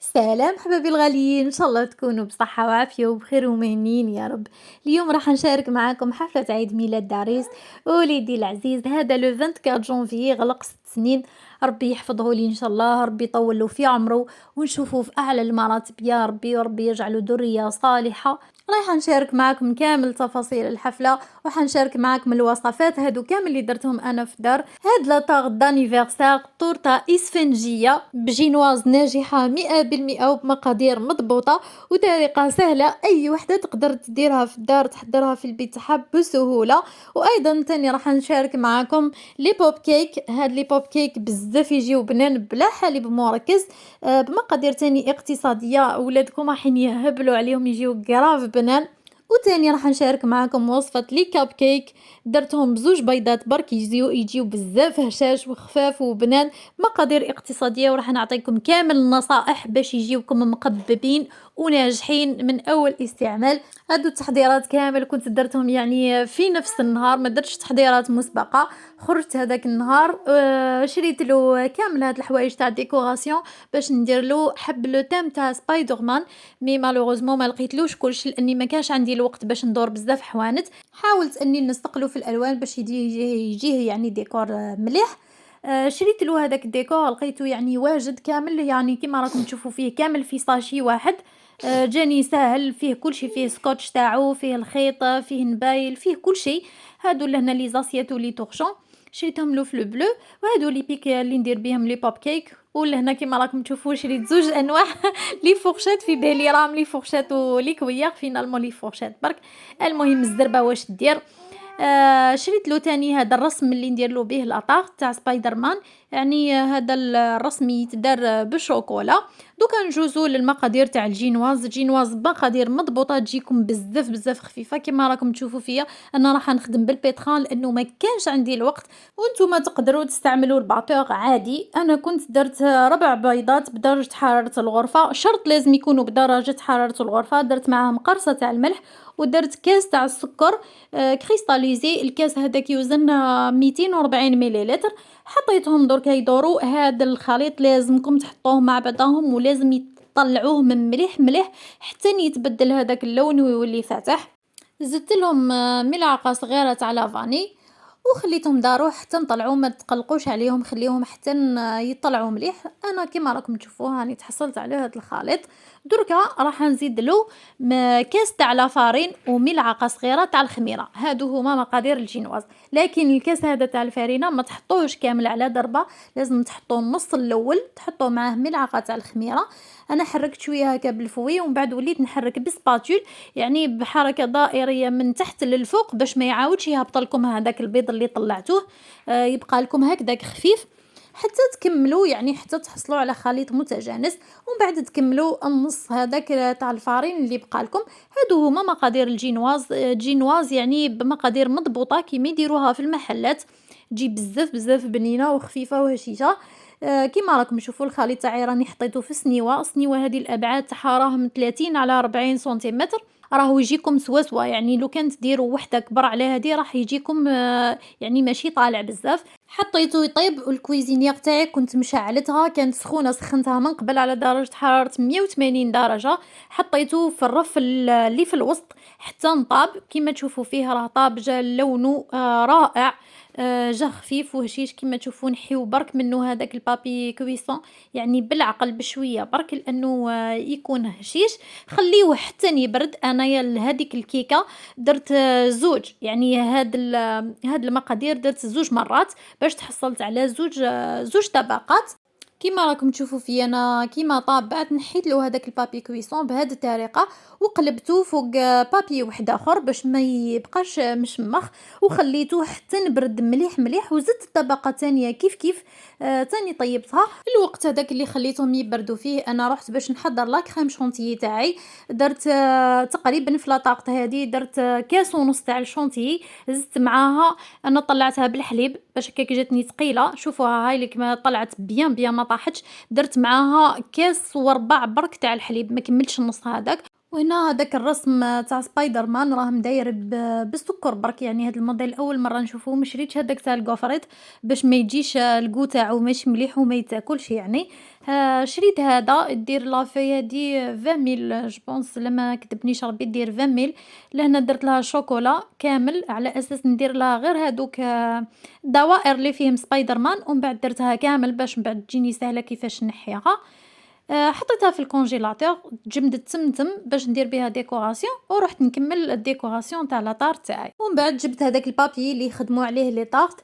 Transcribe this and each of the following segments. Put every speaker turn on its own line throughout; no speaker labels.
سلام حبايبي الغاليين، ان شاء الله تكونوا بصحة وعافية وبخير ومهنيين يا رب. اليوم راح نشارك معاكم حفلة عيد ميلاد داريس وليدي العزيز، هذا لو 24 جونفي، غلق 6 سنين. ربي يحفظه لي ان شاء الله، ربي يطول له في عمره ونشوفه في اعلى المراتب يا ربي، وربي يجعله ذرية صالحة. رايحة نشارك معاكم كامل تفاصيل الحفلة، وحنشارك معاكم الوصفات هادو كامل اللي درتهم انا في الدار. هاد لاطاغ دانيفرسار طورطة اسفنجية بجينواز ناجحة 100% وبمقادير مضبوطة وطريقة سهلة، اي وحدة تقدر تديرها في الدار، تحضرها في البيت تحب بسهولة. وايضا تاني راح نشارك معاكم لي بوب كيك. هاد لي بوب كيك بزاف يجيو بنان بلا حليب مركز، بمقادير تاني اقتصادية، ولادكم راح يهبلوا عليهم يجيو قراف بنان. وتاني راح نشارك معاكم وصفة لي كاب كيك، درتهم بزوج بيضات برك يجيو بزاف هشاش وخفاف وبنان، مقادير اقتصادية، وراح نعطيكم كامل النصائح باش يجيوكم مقببين وناجحين من اول استعمال. هادو التحضيرات كامل كنت درتهم يعني في نفس النهار، ما درتش تحضيرات مسبقة. خرجت هذاك النهار شريت له كامل هاد الحوايج تاع ديكوراسيون باش ندير له حب لو تيم تاع سبايدر مان. مي مالوغوزمون ما لقيتلوش كلشي لاني ما كانش عندي الوقت باش ندور بزاف حوانت. حاولت اني نستقلو في الالوان باش يجيه يعني ديكور مليح. شريت له هذاك الديكور، لقيته يعني واجد كامل، يعني كيما راكم تشوفوا فيه كامل في ساشي واحد. جاني ساهل، فيه كل شيء، فيه سكوتش تاعو، فيه الخيط، فيه نبايل، فيه كل شيء. هادو لهنا لي زاسياتو لي طورشون شريتهم له في لو بلو. وهادو لي بيك اللي ندير بهم لي بوب كيك. ولهنا كيما راكم تشوفوا شريت زوج انواع لي فورشيت، في بالي راهم لي فورشيت ولي كويار، فينالمون لي فورشيت برك. المهم الزربه واش دير. شريت له تاني هذا الرسم اللي ندير له به الاطار تاع سبايدر مان، يعني هذا الرسم يتدار بالشوكولا. دوكا نجوزو للمقادير تاع الجينواز بمقادير مضبوطه تجيكم بزاف بزاف خفيفه كيما راكم تشوفوا فيا. انا راح نخدم بالبيتران لانه ما كانش عندي الوقت، وانتم تقدروا تستعملوا الباتور عادي. انا كنت درت 4 بيضات بدرجه حراره الغرفه، شرط لازم يكونوا بدرجه حراره الغرفه. درت معاهم قرصه تاع الملح، ودرت كاس تاع السكر كريستاليزي. الكاس هذاك يوزن 240 مليلتر. حطيتهم درك يدوروا. هذا الخليط لازمكم تحطوه مع بعضهم، ولازم يطلعوه من مليح مليح حتى يتبدل هذاك اللون ويولي فاتح. زدت لهم ملعقه صغيره تاع لافاني، وخليتهم دارو حتى نطلعوا، ما تقلقوش عليهم، خليهم حتى يطلعوا مليح. انا كما راكم تشوفوا هاني تحصلت على هذا الخليط. دركا راح نزيد له كاس تاع لافارين وملعقه صغيره تاع الخميره. هادو هما مقادير الجينواز. لكن الكاس هذا تاع الفارينه ما تحطوهش كامل على ضربه، لازم تحطوه النص الاول، تحطوا معاه ملعقه تاع الخميره. انا حركت شويه هكا بالفوي، ومن بعد وليت نحرك بسباتول، يعني بحركه دائريه من تحت للفوق باش ما يعاودش يهبط لكم هذاك البيض اللي طلعتوه. يبقى لكم هكذاك خفيف حتى تكملوا، يعني حتى تحصلوا على خليط متجانس. ومن بعد تكملوا النص هذاك تاع الفارين اللي بقى لكم. هادو هما مقادير الجينواز. جينواز يعني بمقادير مضبوطه كيما يديروها في المحلات، تجي بزاف بزاف بنينه وخفيفه وهشيشه. كيما راكم تشوفوا الخليط تاعي راني حطيته في السنيوه هذه الابعاد تاعها راه من 30 على 40 سنتيمتر. راهو يجيكم سوا، يعني لو كان تديروا وحده كبر على هذه راح يجيكم يعني ماشي طالع بزاف. حطيته يطيب، والكويزينيير تاعي كنت مشعلتها، كانت سخونه، سخنتها من قبل على درجه حراره 180 درجه. حطيته في الرف اللي في الوسط حتى نطاب، كيما تشوفوا فيه راه طاب، جا لونه رائع. جا خفيف وهشيش كيما تشوفوا. نحيو برك منه هذاك البابي كويسون، يعني بالعقل بشويه برك لانه يكون هشيش. خليوه حتى يبرد. انايا لهذيك الكيكه درت زوج، يعني هاد المقادير درت زوج مرات باش تحصلت على زوج طبقات. كيما راكم تشوفوا في انا كيما طابعت، نحيت له هذاك البابي كويسون بهذه الطريقه، وقلبته فوق بابي واحد اخر باش ما يبقاش مشمخ، وخليته حتى نبرد مليح مليح. وزدت الطبقه الثانيه كيف كيف تاني طيبتها. الوقت هذاك اللي خليتهم يبردوا فيه انا رحت باش نحضر لا كريم شونتيي تاعي. درت تقريبا في لاطاقت هذه درت كاس ونص تاع الشونتيي. زدت معاها، انا طلعتها بالحليب باش هكاك جاتني ثقيله، شوفوها هاي لك ما طلعت بيان ما طاحتش. درت معاها كاس وربع برك تاع الحليب، ما كملتش النص هذاك. وهنا هذاك الرسم تاع سبايدر مان راه مداير بالسكر برك، يعني هاد الموديل اول مره نشوفه. ما شريتش هذاك تاع الكوفريت باش ما يجيش الكو تاعو ماشي مليح وما يتاكلش يعني. شريت هذا دير لافي هادي 20 ميل جوبونس، لما كتبنيش ربي دير 20 ميل. لهنا درت لها شوكولا كامل على اساس ندير لها غير هادوك الدوائر اللي فيهم سبايدر مان، ومن بعد درتها كامل باش من بعد تجيني سهله كيفاش نحيها. حطيتها في الكونجيلاتور تجمدت تمتم باش ندير بها ديكوراسيون، ورحت نكمل الديكوراسيون تاع لاطار تاعي. ومن بعد جبت هذاك البابي اللي يخدموا عليه لي طارت،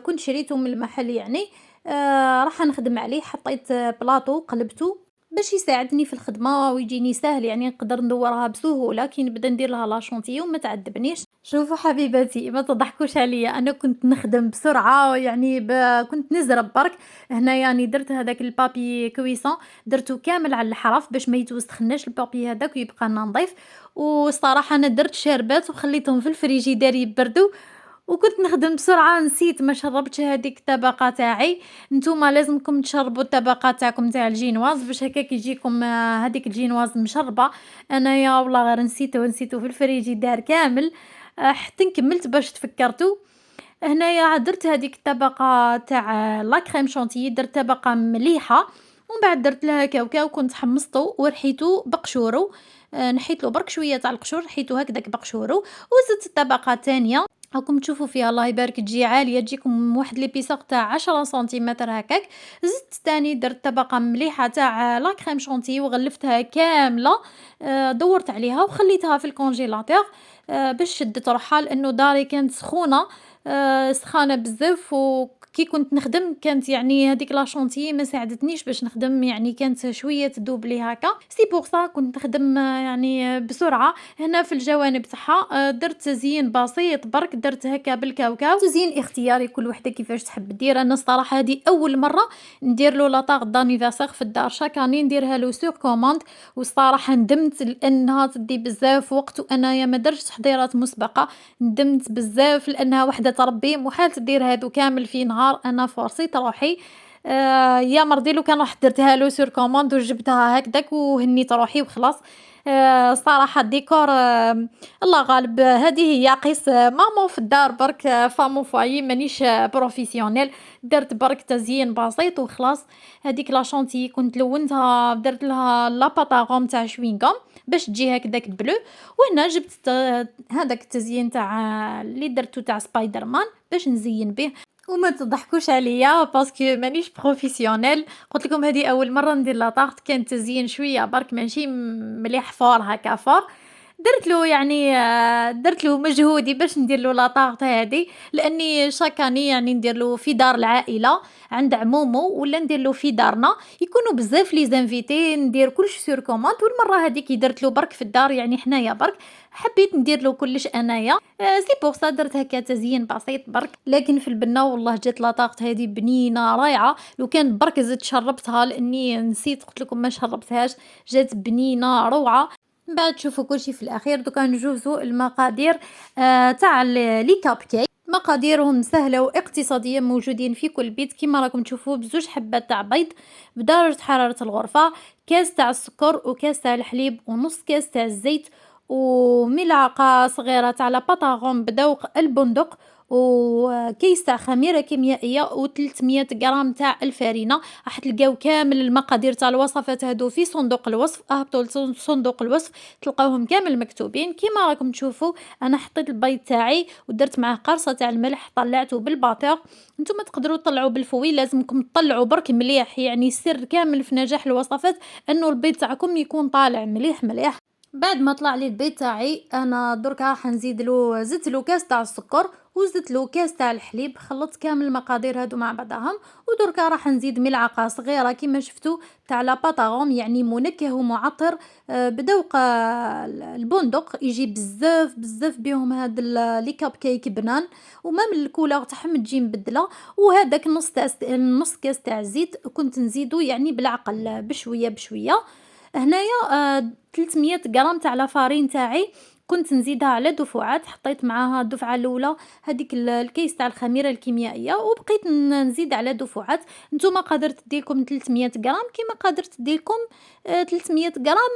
كنت شريته من المحل يعني. راح نخدم عليه، حطيت بلاطو قلبته باش يساعدني في الخدمه ويجيني سهل، يعني نقدر ندورها بسهوله كي نبدا ندير لها لاشونتيو وما تعذبنيش. شوفوا حبيباتي ما تضحكوش عليا، انا كنت نخدم بسرعه يعني كنت نزرب برك. هنا يعني درت هذاك البابي كويسون، درته كامل على الحرف باش ما يتوسخناش البابي هذاك ويبقى لنا نظيف. والصراحه انا درت شربات وخليتهم في الفريجيدير يبردوا، وكنت نخدم بسرعة نسيت ما شربتش هذيك الطبقة تاعي. نتوما لازمكم تشربوا الطبقة تاعكم تاع الجينواز باش هكاك يجيكم هذيك الجينواز مشربة. انايا والله غير نسيتو في الفريجيدار كامل. حتى كملت باش تفكرتو. هنايا درت هذيك الطبقة تاع لا كريم شونتيي، درت طبقة مليحة، ومن بعد درت لها كاوكاو كنت حمصته ورحيته بقشورو. نحيت له برك شوية تاع القشور، حيته هكذاك بقشورو. وزدت الطبقة الثانية راكم تشوفوا فيها الله يبارك تجي عاليه، تجيكم واحد ليبيسوغ تاع 10 سنتيمتر هكاك. زدت تاني درت طبقه مليحه تاع لا كريم شونتي وغلفتها كامله. دورت عليها وخليتها في الكونجيلاتور باش شدت روحها، لانه داري كانت سخونه، سخانه بزاف. وكي كنت نخدم كانت يعني هذيك لا شونتي ما ساعدتنيش باش نخدم، يعني كانت شويه تذوب لي هكا. سي بور سا كنت نخدم يعني بسرعه. هنا في الجوانب تاعها درت تزيين بسيط برك، درت هكا بالكاوكاو، تزيين اختياري كل وحده كيفاش تحب دير. انا الصراحه هذه اول مره ندير له لاطاغ دانيفرسير في الدار، شاكاني نديرها له سور كوموند. والصراحه ندمت لانها تدي بزاف وقت، وانايا ما درتش تحضيرات مسبقه. ندمت بزاف لانها وحده تربي محال تدير هادو كامل في نهار. انا فرصيت روحي. يا مرضي لو كان راح درتها له سور كوموند وجبتها هكداك وهنيت روحي وخلاص. صراحة الديكور الله غالب. هذه هي قيس مامو في الدار برك، فامو فاي مانيش بروفيسيونيل. درت برك تزيين بسيط وخلاص. هذيك لا شونتي كنت لونتها، درت لها لاباطاغوم تاع شوينغوم باش تجي هكداك بلو. وهنا جبت هذاك التزيين تاع اللي درتو تاع سبايدر مان باش نزين به. وما تضحكوش عليا باسكو مانيش بروفيسيونيل. قلت لكم هذه اول مره ندير لا طارت، كان تزيين شويه برك ماشي مليح فور هكا فور. درت له يعني درت له مجهودي باش ندير له لا طارت هذه، لاني شاكاني يعني ندير له في دار العائله عند عمومو، ولا ندير له في دارنا يكونوا بزاف لي زانفيتي ندير كلش سور كوموند. والمره هذيك درت له برك في الدار يعني حنايا برك، حبيت ندير له كلش انايا. سي بور سا درت هكا تزيين بسيط برك. لكن في البنه والله جات لاطاقت هذه بنينه رايعه. لو كان برك زدت شربتها لاني نسيت قلت لكم ما شربتهاش، جات بنينه روعه. من بعد تشوفوا كلشي في الاخير. دوكا نجوزوا المقادير تاع لي كاب كيك. مقاديرهم سهله واقتصاديه، موجودين في كل بيت كيما راكم تشوفوا. بزوج حبات تاع بيض بدرجه حراره الغرفه، كاس تاع السكر وكاس تاع الحليب ونص كاس تاع الزيت، وملعقه صغيره تاع لاباطاغون بذوق البندق، وكيس تاع خميره كيميائيه و300 غرام تاع الفارينه. راح تلقاو كامل المقادير تاع الوصفات هادو في صندوق الوصف. اهبطوا لصندوق الوصف تلقاوهم كامل مكتوبين كيما راكم تشوفوا. انا حطيت البيض تاعي ودرت معاه قرصه تاع الملح، طلعته بالباطور. نتوما تقدروا تطلعوا بالفوي، لازمكم تطلعوا برك مليح. يعني السر كامل في نجاح الوصفات انه البيض تاعكم يكون طالع مليح مليح. بعد ما طلع لي البيض تاعي انا درك راح نزيد له، زدت له كاس تاع السكر وزدت له كاس تاع الحليب. خلطت كامل المقادير هادو مع بعضهم. ودرك راح نزيد ملعقه صغيره كيما شفتوا تاع لاباطاغوم، يعني منكه ومعطر بذوق البندق. يجي بزاف بزاف بهم هاد لي كاب كيك بنان، وما من الكولور تاعهم تجي مبدله. وهذاك نص كاس تاع الزيت كنت نزيدو يعني بالعقل بشويه بشويه. هنايا 300 غرام تاع لافارين تاعي كنت نزيدها على دفعات. حطيت معاها الدفعه الاولى هذيك الكيس تاع الخميره الكيميائيه، وبقيت نزيد على نتوما قادر تديكم 300 غرام كيما قادر تديكم 300 غرام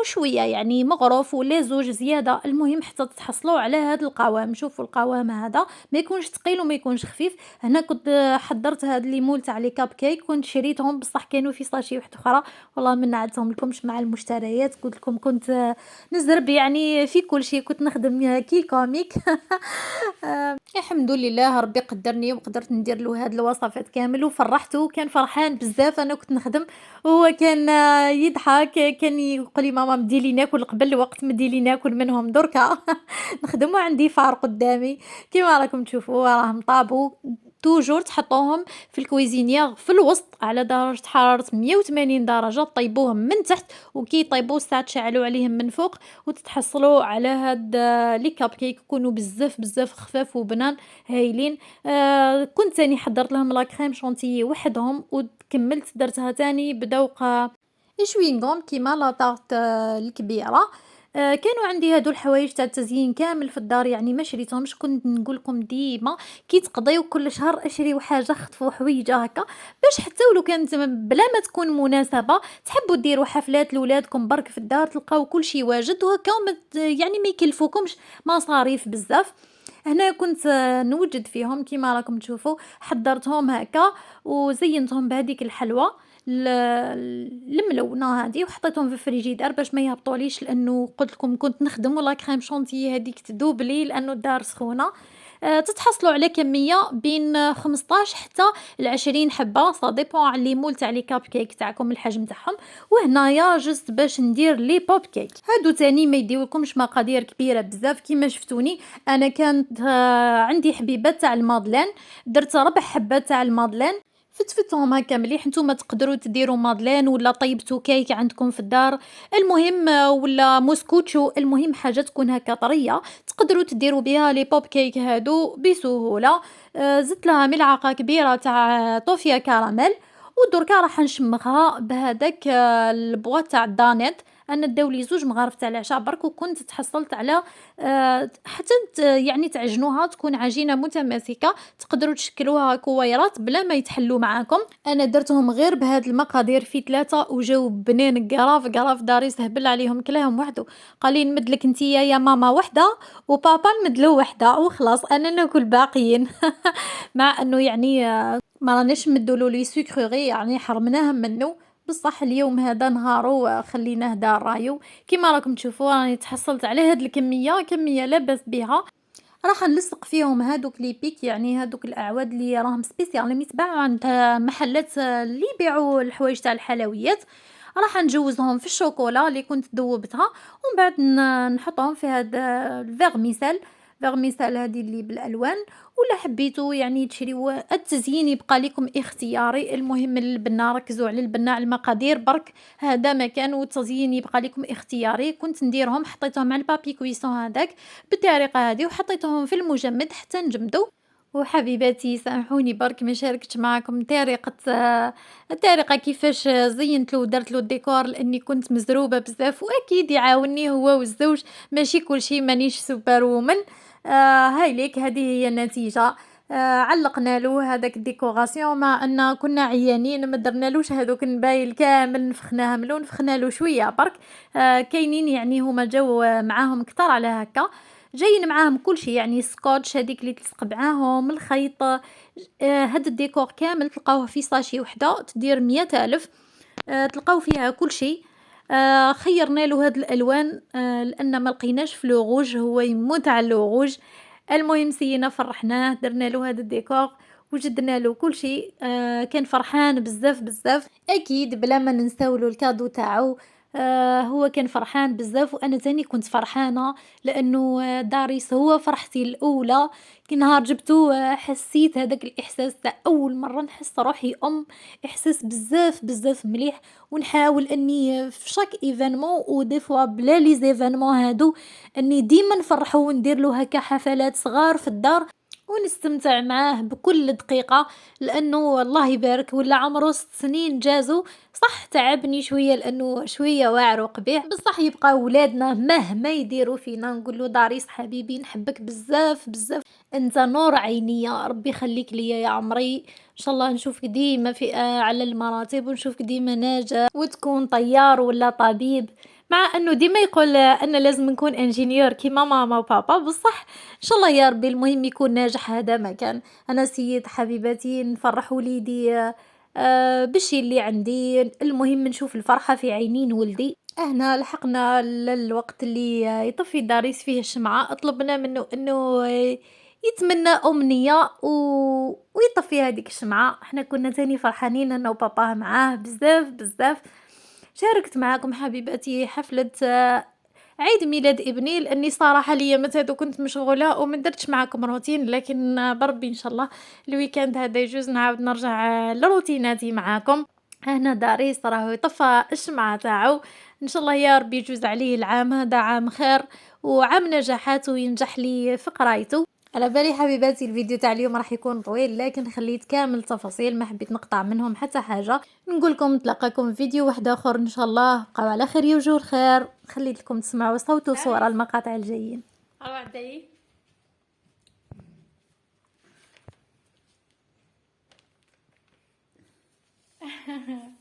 وشويه يعني مغروف ولا زوج زياده، المهم حتى تتحصلوا على هذا القوام. شوفوا القوام هذا ما يكونش ثقيل وما يكونش خفيف. هنا كنت حضرت هاد لي مول تاع لي كاب كيك، كنت شريتهم بصح كانوا في ساشي واحده اخرى، والله ما نعدتهم لكمش مع المشتريات. قلت لكم كنت نزرب يعني في كل شيء، كنت نخدم كي كوميك. الحمد لله ربي قدرني وقدرت ندير له هاد الوصفات كامل وفرحته، كان فرحان بزاف. انا كنت نخدم وهو كان يضحك، كان يقول لي ماما مدي لي ناكل قبل الوقت، مدي لي ناكل منهم دركا. نخدم وعندي فار قدامي. كيما راكم تشوفوا راهم طابوا. توجور تحطوهم في الكويزينيير في الوسط على درجة حرارة 180 درجة، طيبوهم من تحت وكي يطيبوا ساعة تشعلوا عليهم من فوق وتتحصلوا على هاد لي كاب كيك يكونوا بزاف بزاف خفاف وبنان هايلين. كنت تاني حضرت لهم لا كريم شونتيي وحدهم وكملت درتها تاني بذوق شوينغوم كيما لا طارت الكبيرة. كانوا عندي هادو الحوايج تاع التزيين كامل في الدار، يعني ما شريتهمش. كنت نقول لكم ديما كي تقضيو كل شهر اشريو حاجه، خطفوا حويجه هكا باش حتى ولو كانت بلا ما تكون مناسبه تحبوا ديروا حفلات لولادكم برك في الدار، تلقاو كل شيء واجد وهكا يعني ما يكلفوكمش مصاريف بزاف. هنا كنت نوجد فيهم كيما راكم تشوفوا، حضرتهم هكا وزينتهم بهذيك الحلوى الملونه هذه وحطيتهم في الفريجيدار باش ما يهبطوليش، لانه قلت لكم كنت نخدم ولا كريم شونتيي هذيك تذوب لي لانه الدار سخونه. تتحصلوا على كميه بين 15 حتى ل20 حبه، سا ديبون على لي مول تاع لي كاب كيك تاعكم الحجم تاعهم. وهنايا جست باش ندير لي بوب كيك هادو تاني ما يديولكمش مقادير كبيره بزاف كيما شفتوني. انا كانت عندي حبيبه تاع المادلين، درت ربع حبه تاع المادلين، فتفتهم هكا مليح. نتوما تقدروا تديروا مادلين ولا طيبتوا كيك عندكم في الدار، المهم ولا موسكوتشو، المهم حاجه تكون هكا طريه تقدروا تديروا بها لي بوب كيك هادو بسهوله. زدت لها ملعقه كبيره تاع طوفيا كراميل، ودركا راح نشمخها بهذاك البواط تاع الدانيت. انا داولي زوج مغارف تاع العشاء برك وكنت تحصلت على حتى يعني تعجنوها تكون عجينه متماسكه، تقدروا تشكلوها كويرات بلا ما يتحلوا معاكم. انا درتهم غير بهاد المقادير في 3 وجاو بنين قراف داريس هبل عليهم كلاهم وحده. قال لي نمد لك انتيا يا ماما وحده وبابا نمدلو وحده وخلاص انا ناكل باقيين. مع انه يعني ما راناش نمدولو لي سكرغي يعني حرمناهم منه، بصح اليوم هذا نهارو خليناه دار رايو. كيما راكم تشوفوا راني تحصلت على هاد الكميه، كميه لا باس بها. راح نلصق فيهم هادوك لي بيك، يعني هادوك الاعواد اللي راهم سبيسيال اللي يتباعوا عند محلات اللي يبيعوا الحوايج تاع الحلويات. راح نجوزهم في الشوكولا اللي كنت ذوبتها ومن بعد نحطهم في هذا الفيغميسيل. فيغميسيل هذه اللي بالالوان، ولا حبيتوا يعني تشريو التزيين يبقى لكم اختياري. المهم البنه ركزوا على البنه على المقادير برك، هذا مكان والتزيين يبقى لكم اختياري. كنت نديرهم حطيتهم على البابي كويسون هذاك بالطريقه هذه وحطيتهم في المجمد حتى نجمدوا. وحبيباتي سامحوني برك ما شاركتش معكم الطريقه كيفاش زينت له ودرت له الديكور، لاني كنت مزروبه بزاف واكيد يعاوني هو والزوج، ماشي كل شيء مانيش سوبر وومن. هاي ليك هذه هي النتيجه. علقنا له هذاك الديكوراسيون مع ان كنا عيانين ما درنالوش هذوك النبايل كامل، نفخناهم له نفخنا له شويه برك. كاينين يعني هما جاو معاهم كتر على هكا، جايين معاهم كل شيء يعني سكوتش هذيك اللي تلصق معاهم الخيط. هاد الديكور كامل تلقاوه في ساشي وحده تدير 100,000. تلقاو فيها كل شيء. خيرنا له هاد الالوان لان ما لقيناش في لو روج، هو يموت على لو روج. المهم سينا فرحناه درنا له هذا الديكور وجدنا له كل شيء. كان فرحان بزاف بزاف اكيد بلا ما ننساو له الكادو تاعو. هو كان فرحان بزاف وانا تاني كنت فرحانه لانه داريس هو فرحتي الاولى. كي نهار جبتو حسيت هذاك الاحساس تاع اول مره نحس روحي احساس بزاف بزاف مليح. ونحاول اني في شاك ايفينمون ودي فوا بلا لي زيفينمون هادو اني ديما نفرحو وندير له هكا حفلات صغار في الدار ونستمتع معاه بكل دقيقة، لأنه الله يبارك ولا عمره 6 سنين جازو. صح تعبني شوية لأنه شوية واعر وقبيح، بصح يبقى ولادنا مهما يديروا فينا نقول له داريس حبيبي نحبك بزاف بزاف، انت نور عيني يا ربي خليك ليا يا عمري. ان شاء الله نشوفك ديما في على المراتب ونشوفك ديما ناجح وتكون طيار ولا طبيب. مع انه ديما يقول ان لازم نكون انجينيور كيما ماما وبابا، بصح ان شاء الله يا ربي المهم يكون ناجح، هذا ما كان. انا سيد حبيبتي نفرح وليدي بالشي اللي عندي، المهم نشوف الفرحة في عينين ولدي. هنا لحقنا للوقت اللي يطفي داريس فيه الشمعة، طلبنا منه انه يتمنى امنية ويطفي هذيك الشمعة. احنا كنا تاني فرحانين انا وباباه معاه بزاف بزاف. شاركت معاكم حبيباتي حفلة عيد ميلاد ابني، لاني صراحه اليامات هادو كنت مشغوله وما درتش معاكم روتين، لكن بربي ان شاء الله الويكاند هذا يجوز نعاود نرجع لروتيناتي معاكم. هنا داريس راهو يطفى الشمعة تاعو، ان شاء الله يا ربي يجوز عليه العام هذا عام خير وعام نجاحات وينجح لي في قرايته. على بالي حبيباتي الفيديو تاع اليوم راح يكون طويل، لكن خليت كامل التفاصيل، ما حبيت نقطع منهم حتى حاجه. نقول لكم نتلاقاكم في فيديو واحد اخر ان شاء الله. بقاو على خير يا وجوه الخير. خليت لكم تسمعوا صوت وصور المقاطع الجايين.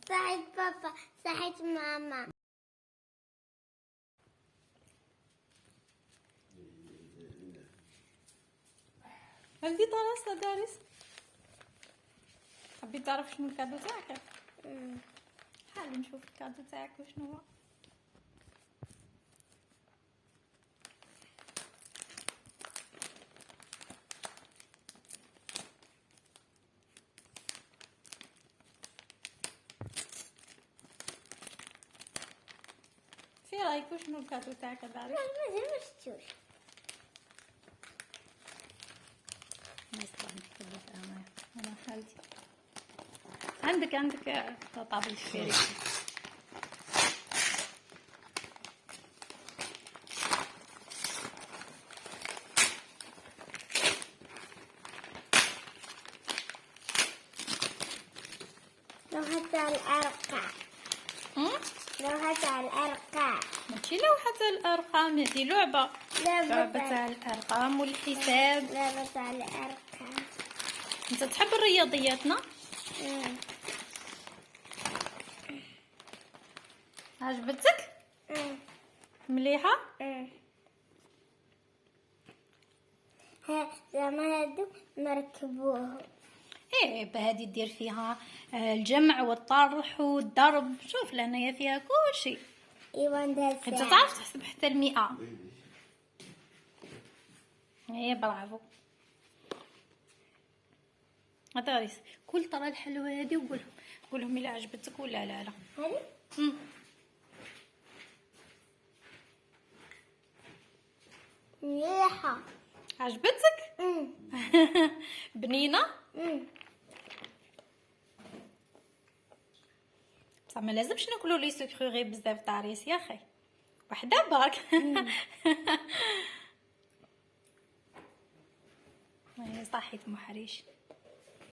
صحيت بابا، صحيت ماما.
هدي طراسة دارس، حبيت تعرف شنو الكادو تاعك؟ حاول نشوف الكادو تاعك وشنو هو. في رايك وشنو الكادو تاعك دارس؟
مازال ما شفتوش.
انا خالتي عندك طابل الشفيري.
لوحة الأرقام. لوحة الأرقام.
ماشي لوحة الارقام، هذه لعبة
لعبة
الارقام والحساب.
لعبة الأرقام.
انت تحب الرياضياتنا؟ عجبتك؟ مليحة؟
زعما هادو نركبوهم.
ايه بهادي دير فيها الجمع والطرح والضرب، شوف لهنايا فيها كل شيء.
ايوا ندير
انت
ساعة.
تعرف تحسب حتى 100. ايه برافو. داريس كل ترى الحلوة هادي وقولهم إلا عجبتك ولا لا.
هادي مليحة.
عجبتك؟ بنينة؟ بصح ما لازمش ناكلو لي سكرو غير بزاف داريس يا اخي، وحده برك. صحيت محريش.